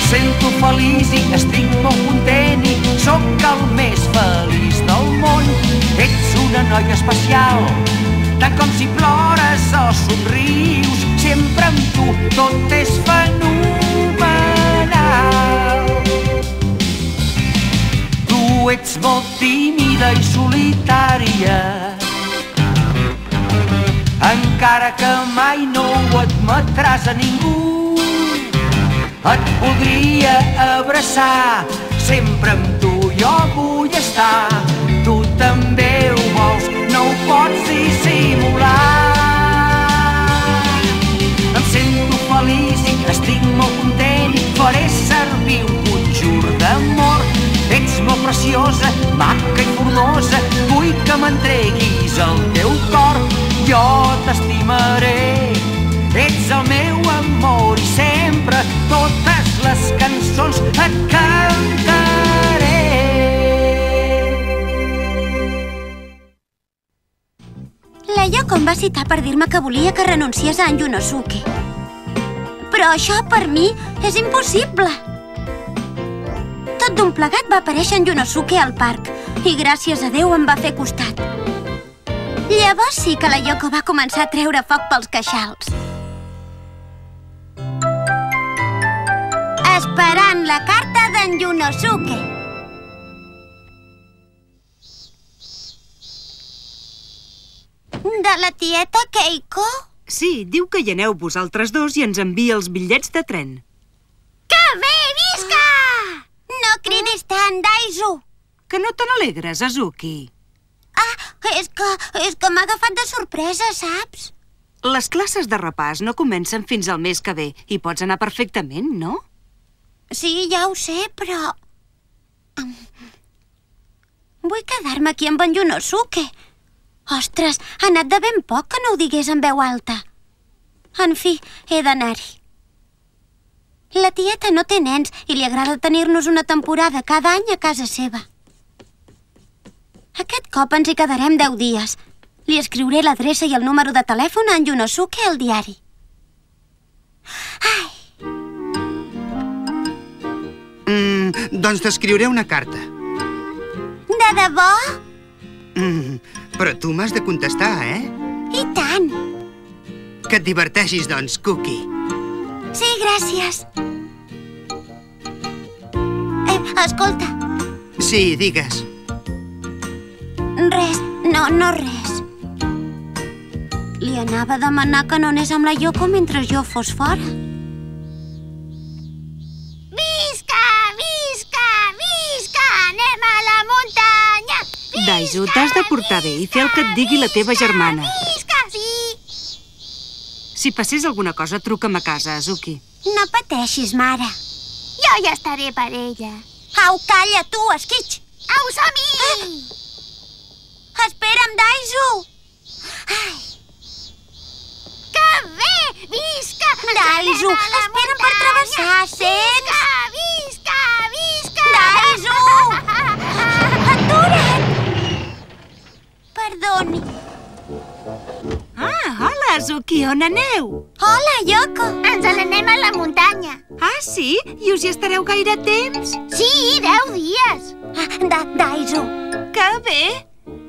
sento feliç i estic molt content i sóc el més feliç del món. Ets una noia especial, tant com si plores o somrius, sempre amb tu tot és fenomenal. Tu ets molt tímida i solitària, encara que mai no ho admetràs a ningú. Et voldria abraçar, sempre amb tu jo vull estar. Tu també ho vols, no ho pots dissimular. Em sento feliç i estic molt content i faré servir un conjur d'amor. Ets molt preciosa, maca i formosa, vull que m'entreguis el teu cor. Jo t'estimaré, ets el meu amor i sempre totes les cançons et cantaré. La Yoko em va citar per dir-me que volia que renunciés a en Yunosuke. Però això per mi és impossible. Tot d'un plegat va aparèixer en Yunosuke al parc i gràcies a Déu em va fer costat. Llavors sí que la Yoko va començar a treure foc pels queixals. Esperant la carta d'en Yunosuke. De la tieta Keiko? Sí, diu que hi aneu vosaltres dos i ens envia els bitllets de tren. Que bé, visca! No cridis tant, Daizu. Que no te n'alegres, Azuki? És que m'ha agafat de sorpresa, saps? Les classes de repàs no comencen fins al mes que ve i pots anar perfectament, no? Sí, ja ho sé, però... Vull quedar-me aquí amb en Yunosuke. Ostres, ha anat de ben poc que no ho digués en veu alta. En fi, he d'anar-hi. La tieta no té nens i li agrada tenir-nos una temporada cada any a casa seva. Aquest cop ens hi quedarem 10 dies. Li escriuré l'adreça i el número de telèfon a en Yunosuke al diari. Ai! Doncs t'escriuré una carta. De debò? Però tu m'has de contestar, eh? I tant! Que et diverteixis, doncs, Cookie. Sí, gràcies. Escolta. Sí, digues. Res, no res. Li anava a demanar que no anés amb la Yoko mentre jo fos fora. Visca, visca, visca! Anem a la muntanya! Daizu, t'has de portar bé i fer el que et digui la teva germana. Visca, sí! Si passés alguna cosa, truca'm a casa, Azuki. No pateixis, mare. Jo ja estaré per ella. Au, calla, tu, esquitx! Au, som-hi! Espera'm, Daizu! Ai! Que bé! Visca! Daizu, espera'm per travessar, sents? Visca, visca, visca! Daizu! Atura't! Perdoni. Hola, Azuki, on aneu? Hola, Yoko. Ens n'anem a la muntanya. Ah, sí? I us hi estareu gaire temps? Sí, 10 dies. Daizu. Que bé!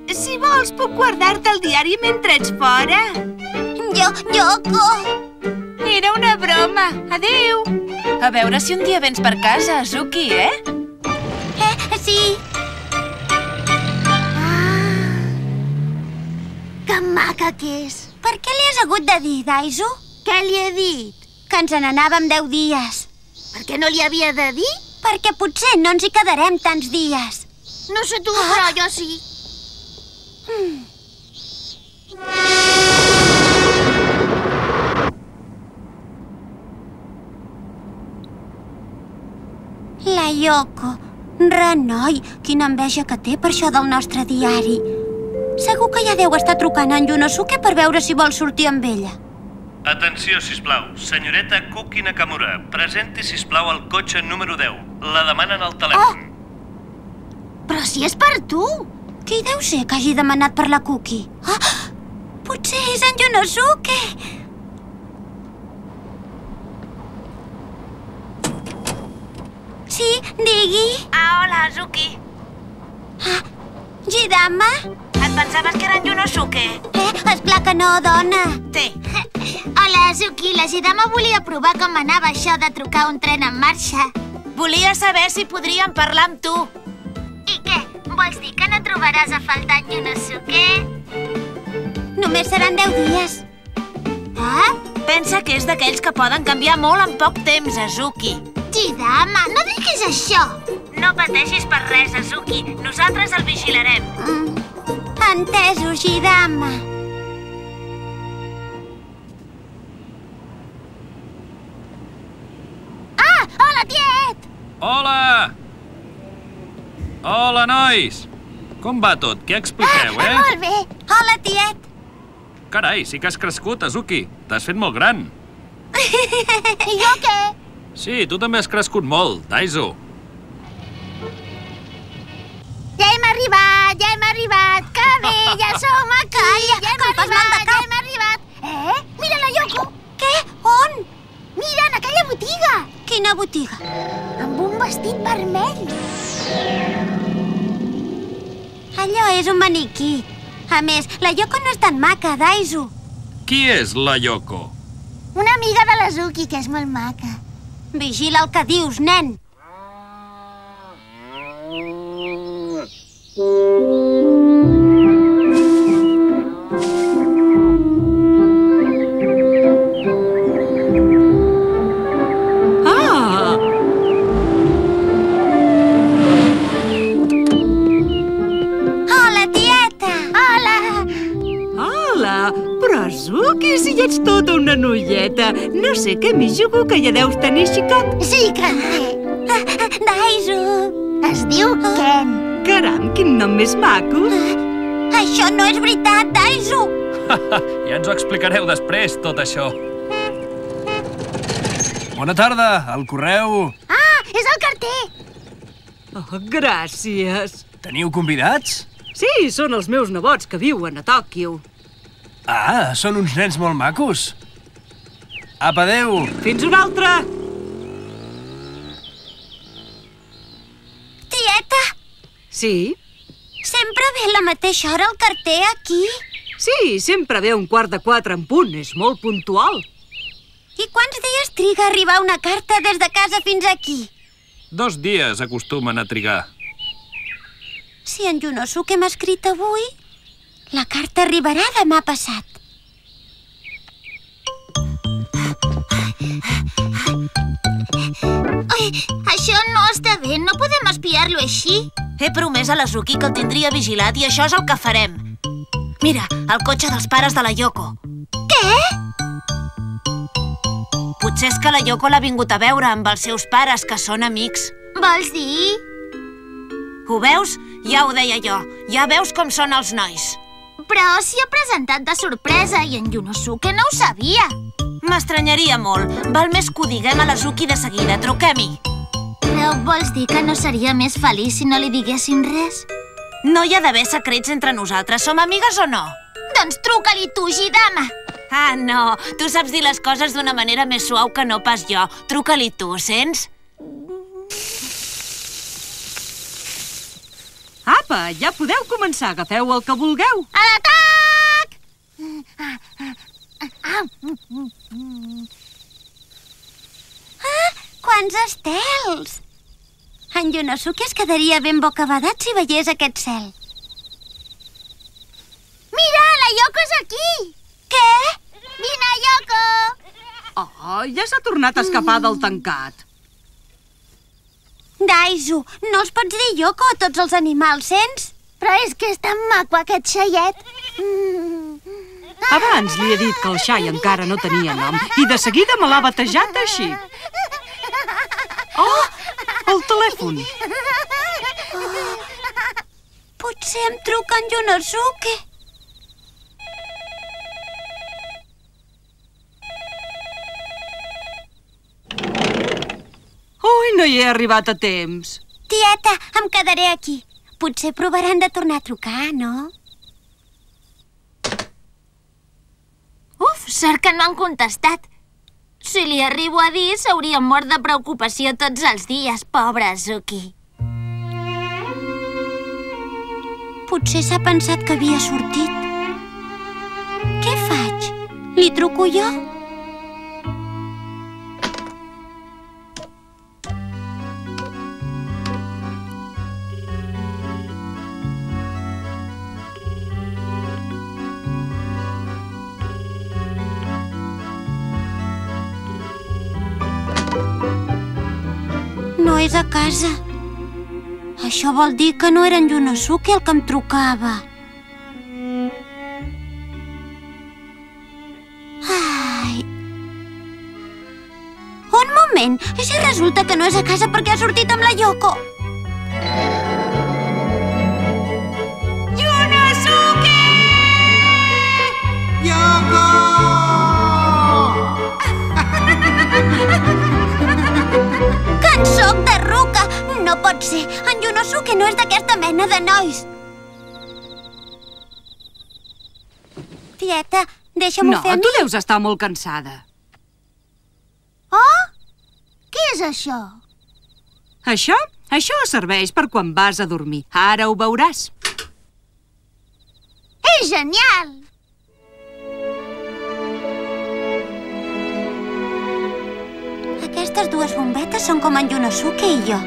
Si vols, puc guardar-te el diari mentre ets fora. Yoko. Era una broma. Adéu. A veure si un dia vens per casa, Azuki, eh? Sí. Que maca que és. Per què li has hagut de dir, Daizu? Què li he dit? Que ens n'anàvem 10 dies. Per què no li havia de dir? Perquè potser no ens hi quedarem tants dies. No sé tu, però jo sí. La Yoko. Renoi, quina enveja que té per això del nostre diari. Segur que ja deu estar trucant a en Yunosuke per veure si vol sortir amb ella. Atenció, sisplau. Senyoreta Cookie Nakamura, presenti, sisplau, el cotxe número 10. La demanen al telèfon. Però si és per tu! Qui deu ser que hagi demanat per la Cookie? Potser és en Yunosuke! Digui. Hola, Azuki. Jidama? Et pensaves que era en Yunosuke? Esclar que no, dona. Té. Hola, Azuki. La Jidama volia provar com anava això de trucar un tren en marxa. Volia saber si podríem parlar amb tu. I què? Vols dir que no trobaràs a faltar en Yunosuke? Només seran 10 dies. Pensa que és d'aquells que poden canviar molt en poc temps, Azuki. Jidama, no diguis això. No pateixis per res, Azuki. Nosaltres el vigilarem. Entesos, Jidama. Hola, tiet! Hola! Hola, nois! Com va tot? Què expliqueu, Molt bé. Hola, tiet. Carai, sí que has crescut, Azuki. T'has fet molt gran. I jo què? Sí, tu també has crescut molt, Daizu. Ja hem arribat. Que bé, ja som aquí. Calla, ja hem arribat. Mira la Yoko. Què? On? Mira, en aquella botiga. Quina botiga? Amb un vestit vermell. Allò és un maniquí. A més, la Yoko no és tan maca, Daizu. Qui és la Yoko? Una amiga de l'Azuki, que és molt maca. Vigila el que dius, nen. Hola, tieta. Hola, però Azuki, si ja ets tota una noieta. No sé què m'hi jugo que ja deus tenir xicot. Sí que en té. Daizu. Es diu Ken. Caram, quin nom més maco. Això no és veritat, Daizu. Ja ens ho explicareu després, tot això. Bona tarda, el correu... És el carter. Oh, gràcies. Teniu convidats? Sí, són els meus nebots que viuen a Tòquio. Són uns nens molt macos. Apa, adéu. Fins una altra. Tieta, Sí? sempre ve a la mateixa hora el carter aquí? Sí, sempre ve a 3:15 en punt. És molt puntual. I quants dies triga a arribar una carta des de casa fins aquí? 2 dies acostumen a trigar. Si en Yunosuke m'ha escrit avui, la carta arribarà demà passat. Ai, això no està bé, no podem espiar-lo així. He promès a l'Azuki que el tindria vigilat i això és el que farem. Mira, el cotxe dels pares de la Yoko. Què? Potser és que la Yoko l'ha vingut a veure amb els seus pares, que són amics. Vols dir? Ho veus? Ja ho deia jo. Ja veus com són els nois. Però s'hi ha presentat de sorpresa i en Yunosuke no ho sabia. M'estranyaria molt. Val més que ho diguem a l'Azuki de seguida. Truquem-hi. Però vols dir que no seria més feliç si no li diguessin res? No hi ha d'haver secrets entre nosaltres. Som amigues o no? Doncs truca-li tu, Jidama. Ah, no. Tu saps dir les coses d'una manera més suau que no pas jo. Truca-li tu, sents? Apa, ja podeu començar. Agafeu el que vulgueu. A l'atac! Quants estels! En Yunosuke es quedaria ben bocabadat si veiés aquest cel. Mira, la Yoko és aquí! Què? Vine, Yoko! Oh, ja s'ha tornat a escapar del tancat. Daizu, no els pots dir Yoko a tots els animals, sents? Però és que és tan maco aquest xaiet. Abans li he dit que el xai encara no tenia nom i de seguida me l'ha batejat així. Oh, el telèfon. Potser em truca en Yunosuke. Ui, no hi he arribat a temps. Tieta, em quedaré aquí. Potser provaran de tornar a trucar, no? Uf, sort que no han contestat. Si li arribo a dir, s'hauria mort de preocupació tots els dies, pobre Azuki. Potser s'ha pensat que havia sortit. Què faig? Li truco jo? No és a casa. Això vol dir que no era en Yunosuke el que em trucava. Ai. Un moment! I si resulta que no és a casa perquè ha sortit amb la Yoko? Yunosuke! Yoko! Que en soc de ruca! No pot ser! En Yunosuke no és d'aquesta mena de nois! Tieta, deixa'm-ho No, fer a mi. tu deus estar molt cansada. Oh? Què és això? Això? Això serveix per quan vas a dormir. Ara ho veuràs. És genial! Aquestes dues bombetes són com en Yunosuke i jo.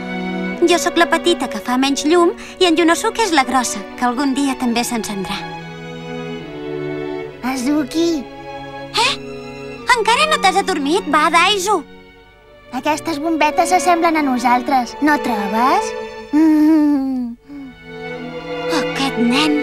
Jo sóc la petita que fa menys llum i en Yunosuke és la grossa, que algun dia també s'encendrà. Azuki! Encara no t'has adormit? Va, Daizu! Aquestes bombetes s'assemblen a nosaltres, no trobes? Aquest nen...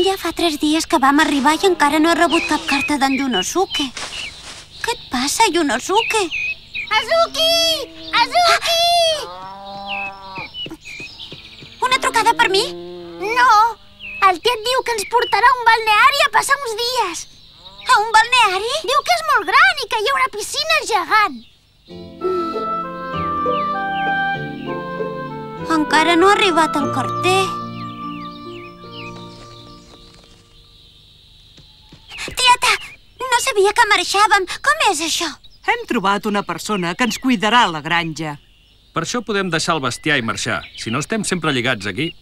Ja fa 3 dies que vam arribar i encara no he rebut cap carta d'en Yunosuke. Què et passa, Yunosuke? Azuki! Azuki! Una trucada per mi? No! El tiet diu que ens portarà a un balneari a passar uns dies. A un balneari? Diu que és molt gran i que hi ha una piscina gegant. Encara no ha arribat el carter. Tieta, no sabia que marxàvem. Com és això? Hem trobat una persona que ens cuidarà a la granja. Per això podem deixar el bestiar i marxar. Si no, estem sempre lligats aquí.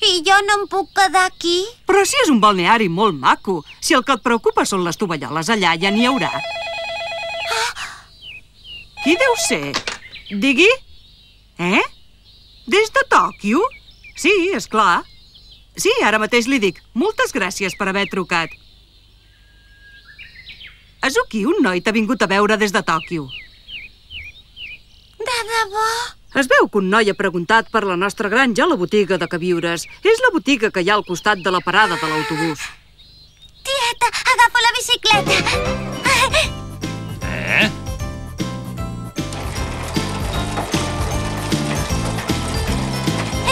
I jo no em puc quedar aquí? Però si és un balneari molt maco. Si el que et preocupa són les tovalloles, allà ja n'hi haurà. Qui deu ser? Digui? Des de Tòquio? Sí, és clar. Sí, ara mateix li dic. Moltes gràcies per haver trucat. Azuki, un noi t'ha vingut a veure des de Tòquio. De debò? Es veu que un noi ha preguntat per la nostra granja a la botiga de queviures. És la botiga que hi ha al costat de la parada de l'autobús. Tieta, agafa la bicicleta.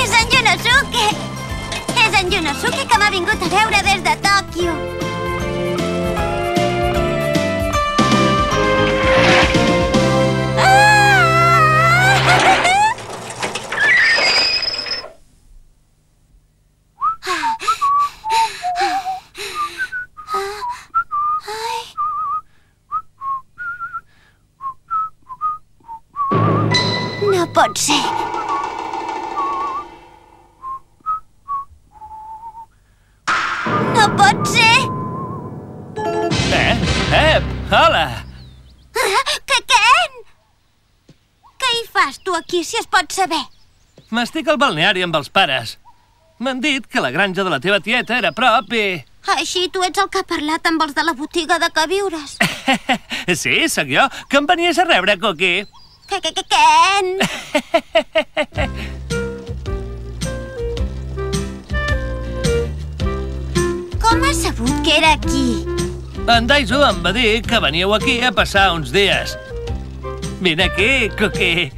És en Yunosuke. És en Yunosuke que m'ha vingut a veure des de Tòquio. No pot ser. No pot ser. Hola! Ken! Què hi fas tu aquí, si es pot saber? M'estic al balneari amb els pares. M'han dit que la granja de la teva tieta era a prop i... Així tu ets el que ha parlat amb els de la botiga de queviures. Sí, sóc jo. Que em venies a rebre, Cookie? Ken! Com has sabut que era aquí? En Daizu em va dir que veníeu aquí a passar uns dies. Vine aquí, Cookie.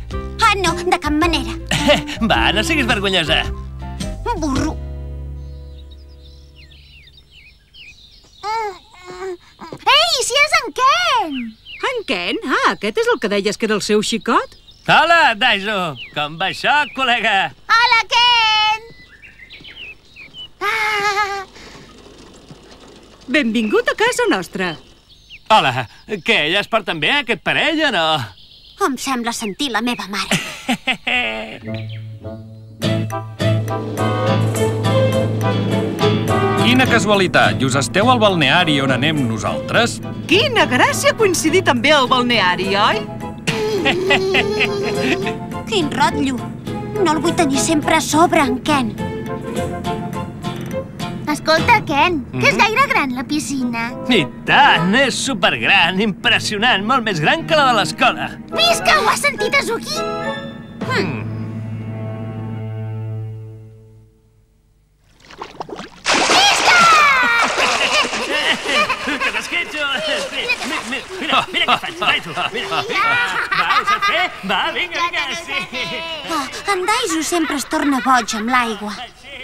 Ah, no, de cap manera. Va, no siguis vergonyosa. Burro. Ken! En Ken? Ah, aquest és el que deies que era el seu xicot? Hola, Daiso! Com va això, col·lega? Hola, Ken! Ah! Benvingut a casa nostra. Hola, què, ja es porten bé aquest parell o no? Em sembla sentir la meva mare. Quina casualitat, i us esteu al balneari on anem nosaltres? Quina gràcia coincidir també al balneari, oi? Quin rotllo. No el vull tenir sempre a sobre, en Ken. Escolta, Ken, que és gaire gran la piscina. I tant, és supergran, impressionant, molt més gran que la de l'escola. Visca, ho has sentit, Azuki? Que t'esquitxo! Mira què faig, vai tu! Mira! Va, ho saps fer? Va, vinga, sí! Oh, en Daiso sempre es torna boig amb l'aigua.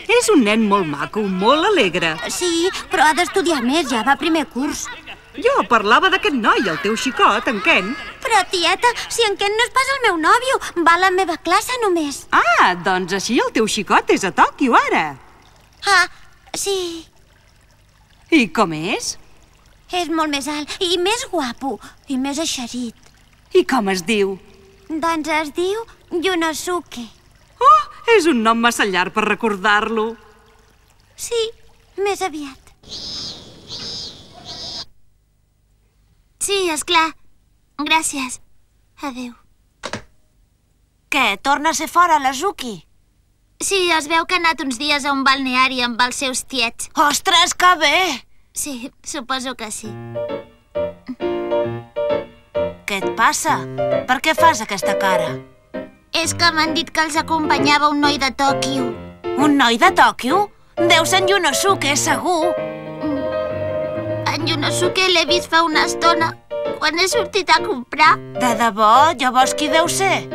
És un nen molt maco, molt alegre. Sí, però ha d'estudiar més, ja va a primer curs. Jo parlava d'aquest noi, el teu xicot, en Ken. Però, tieta, si en Ken no és pas el meu nòvio, va a la meva classe només. Ah, doncs així el teu xicot és a Tòquio, ara. Ah, sí. I com és? És molt més alt, i més guapo, i més eixerit. I com es diu? Doncs es diu Yunosuke. Oh, és un nom massa llarg per recordar-lo. Sí, més aviat. Sí, esclar. Gràcies. Adéu. Què, torna a ser fora, l'Azuki? Sí, es veu que ha anat uns dies a un balneari amb els seus tiets. Ostres, que bé! Sí, suposo que sí. Què et passa? Per què fas aquesta cara? És que m'han dit que els acompanyava un noi de Tòquio. Un noi de Tòquio? Deu ser en Yunosuke, segur. En Yunosuke l'he vist fa una estona, quan he sortit a comprar. De debò? Llavors qui deu ser?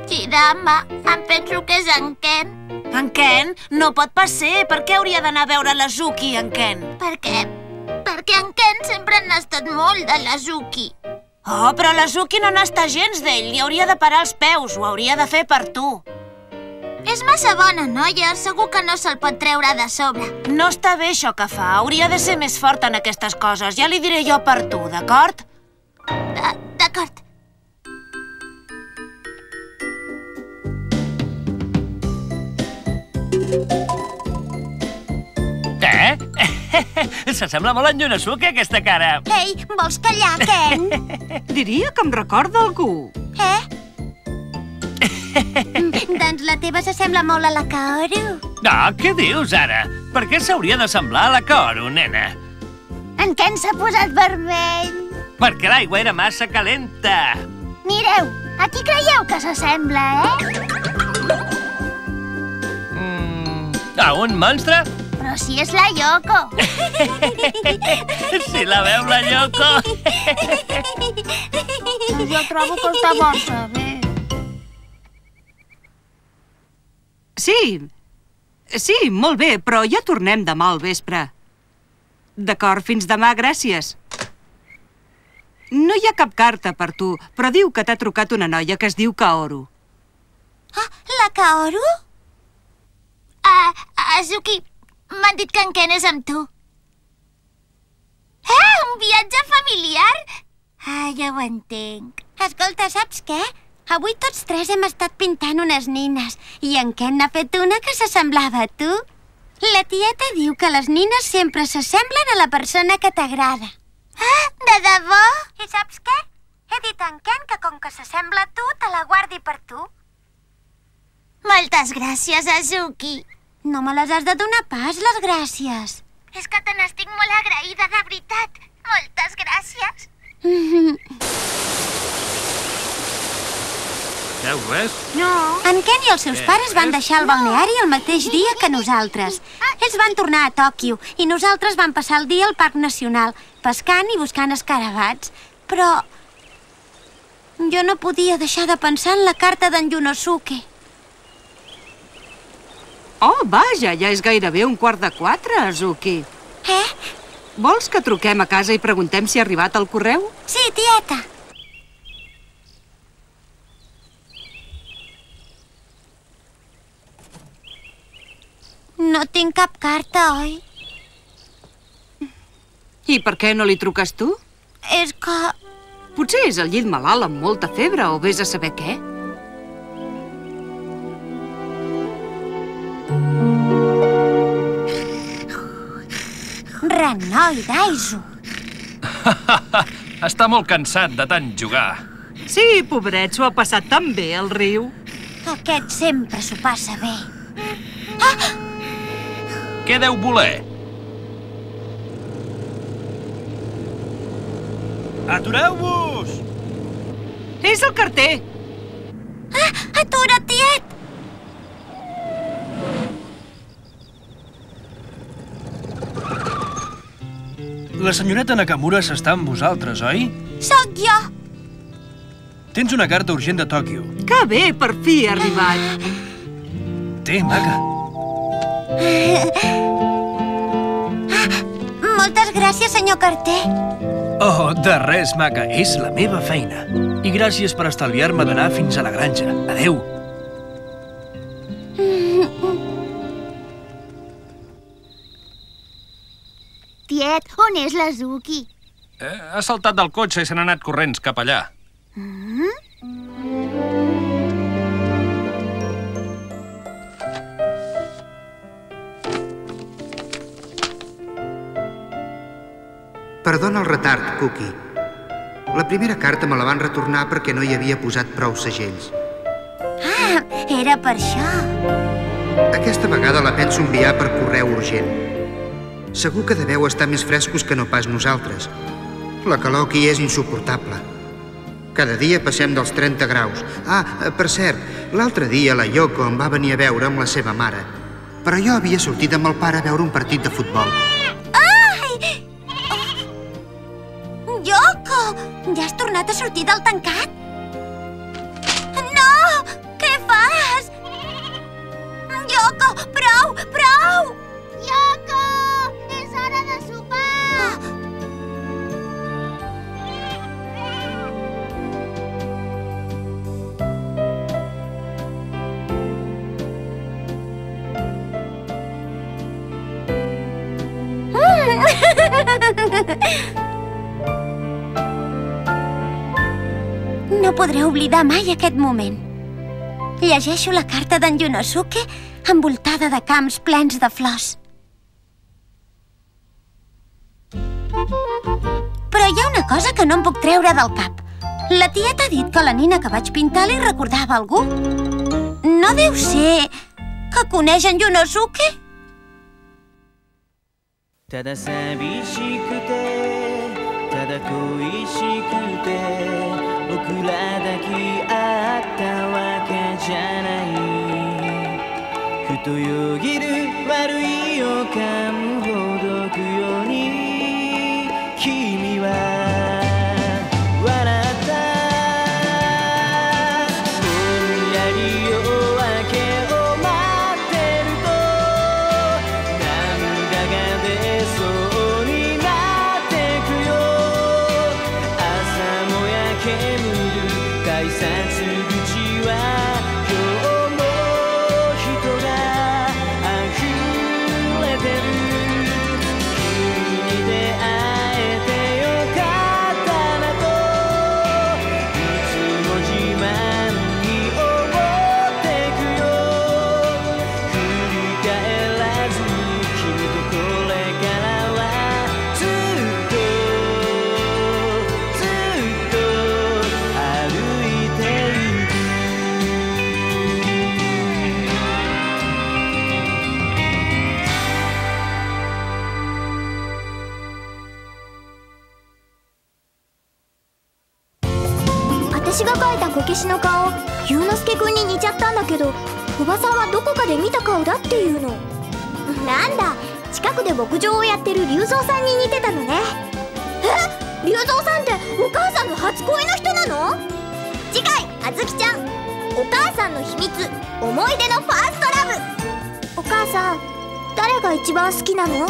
Chidama, em penso que és en Ken. En Ken? No pot pas ser. Per què hauria d'anar a veure l'Azuki, en Ken? Perquè en Ken sempre n'ha estat molt de l'Azuki. Oh, però l'Azuki no n'està gens d'ell. Li hauria de parar els peus. Ho hauria de fer per tu. És massa bona noia. Segur que no se'l pot treure de sobre. No està bé això que fa. Hauria de ser més fort en aquestes coses. Ja li diré jo per tu, d'acord? D'acord. Què? S'assembla molt en Yunosuke, aquesta cara. Ei, vols callar, Ken? Diria que em recorda algú. Doncs la teva s'assembla molt a la Kaoru. No, què dius ara? Per què s'hauria de semblar a la Kaoru, nena? En Ken s'ha posat vermell. Perquè l'aigua era massa calenta. Mireu, a qui creieu que s'assembla, A un monstre? Però si és la Yoko. Si la veu la Yoko. Jo trobo que està massa bé. Sí, molt bé, però ja tornem demà al vespre. D'acord, fins demà, gràcies. No hi ha cap carta per tu, però diu que t'ha trucat una noia que es diu Kaoru. Ah, la Kaoru? Azuki, m'han dit que en Ken és amb tu. Un viatge familiar? Ja ho entenc. Escolta, saps què? Avui tots tres hem estat pintant unes nines i en Ken n'ha fet una que s'assemblava a tu. La tieta diu que les nines sempre s'assemblen a la persona que t'agrada. De debò? I saps què? He dit a en Ken que com que s'assembla a tu, te la guardi per tu. Moltes gràcies, Azuki. No me les has de donar pas, les gràcies. És que te n'estic molt agraïda, de veritat. Moltes gràcies. Veus res? No. En Ken i els seus pares van deixar el balneari el mateix dia que nosaltres. Ells van tornar a Tòquio i nosaltres vam passar el dia al Parc Nacional, pescant i buscant escarabats. Però jo no podia deixar de pensar en la carta d'en Yunosuke. Oh, vaja, ja és gairebé 3:15, Azuki. Vols que truquem a casa i preguntem si ha arribat el correu? Sí, tieta. No tinc cap carta, oi? I per què no li truques tu? És que... Potser és al llit malalt amb molta febre o vés a saber què. Renoi d'Aizu. Està molt cansat de tant jugar. Sí, pobret, s'ho ha passat tan bé al riu. Aquest sempre s'ho passa bé. Què deu voler? Atureu-vos! És el carter! Atura't, tiet! La senyoreta Nakamura s'està amb vosaltres, oi? Sóc jo! Tens una carta urgent de Tòquio. Que bé, per fi ha arribat! Té, maca. Moltes gràcies, senyor carter. Oh, de res, maca. És la meva feina. I gràcies per estalviar-me d'anar fins a la granja. Adéu. Tiet, on és la Zuki? Ha saltat del cotxe i se n'ha anat corrents cap allà. Perdona el retard, Cookie. La primera carta me la van retornar perquè no hi havia posat prou segells. Ah, era per això. Aquesta vegada la penso enviar per correu urgent. Segur que deveu estar més frescos que no pas nosaltres. La calor aquí és insuportable. Cada dia passem dels 30 graus. Ah, per cert, l'altre dia la Yoko em va venir a veure amb la seva mare. Però jo havia sortit amb el pare a veure un partit de futbol. Ai! Yoko! Ja has tornat a sortir del tancat? No! Què fas? Yoko, prou! Prou! Yoko! És hora de sopar! No podré oblidar mai aquest moment. Llegeixo la carta d'en Yunosuke envoltada de camps plens de flors. Però hi ha una cosa que no em puc treure del cap. La tieta ha dit que la nina que vaig pintar li recordava algú. No deu ser que coneix en Yunosuke? ただ寂しくてただ恋しくて僕ら抱き合ったわけじゃないふとよぎる悪い予感ほどくように君は笑ったぼんやり夜明けを待ってると涙が出そうになってくよ朝もやけむる改札口は今日も人が溢れてる君に出会えてよかったなといつも自慢に思ってくよ振り返らずに君とこれからはずっとずっと歩いていく私が描いたこけしの顔、ゆうのすけくんに似ちゃったんだけど、おばさんはどこかで見た顔だっていうの。なんだ、近くで牧場をやってる龍造さんに似てたのね。え、龍造さんってお母さんの初恋の人なの？次回、あずきちゃん、お母さんの秘密、思い出のファーストラブ。お母さん、誰が一番好きなの？